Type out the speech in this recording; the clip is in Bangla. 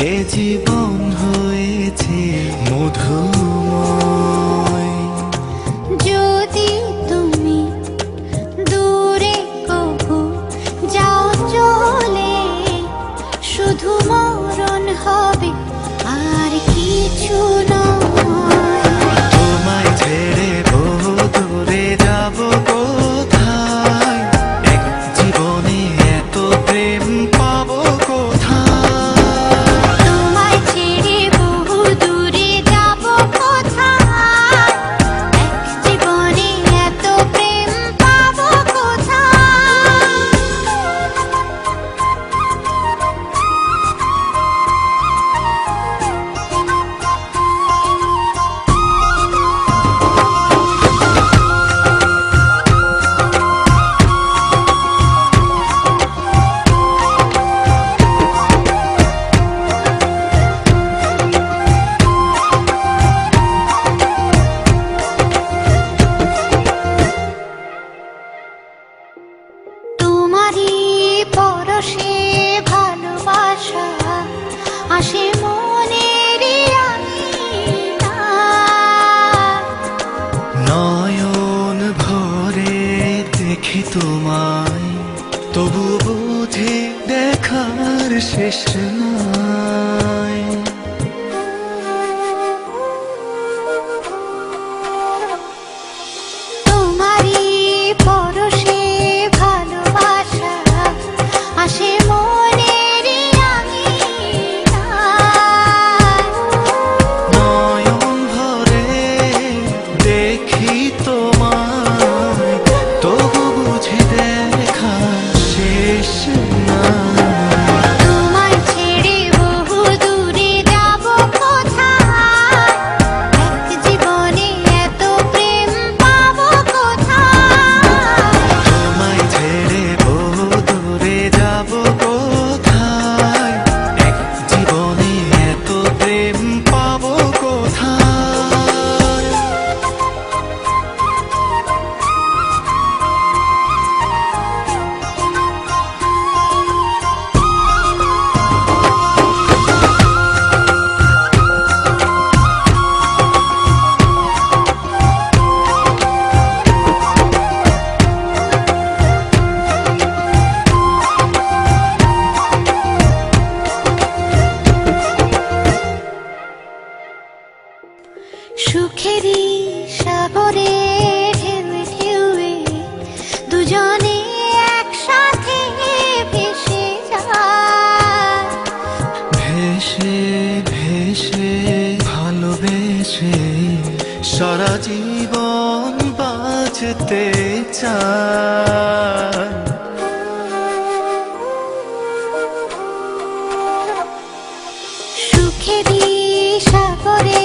এ জীবন হয়েছে মধুময়। যদি তুমি দূরে কভু যাও চলে, শুধু মরণ হবে আর কিছু নয়। তোমায় ছেড়ে বহু দূরে যাব কোথায়, এক জীবনে এত প্রেম পাবো কোথায়। তোমায় ছেড়ে বহু দূরে যাব কোথায়, এক জীবনে এত প্রেম পাবো কোথায়। তোমারই পরশে ভালোবাসা আসে মনের আঙিনায়। নয়ন ভরে দেখি তোমায়, তবু বুঝি দেখার শেষ নাই। তোমারই পরশে ভালোবাসা আসে মনের আঙিনায়। নয়ন ভরে দেখি তোমায়, তবু বুঝি দেখা শেষ নাই। তোমায় ছেড়ে বহু দূরে যাব কোথায়, এক জীবনে এত প্রেম পাবো কোথায়। তোমায় ছেড়ে বহু দূরে যাব কোথায়, এক জীবনে এত প্রেম পাবো কোথায়। সুখেরই সাগরে ঢেউয়ে ঢেউয়ে দুজনে একসাথে ভেসে যায়। ভেসে ভেসে ভালোবেসে সারা জীবন বাঁচতে চায়। সুখেরই সাগরে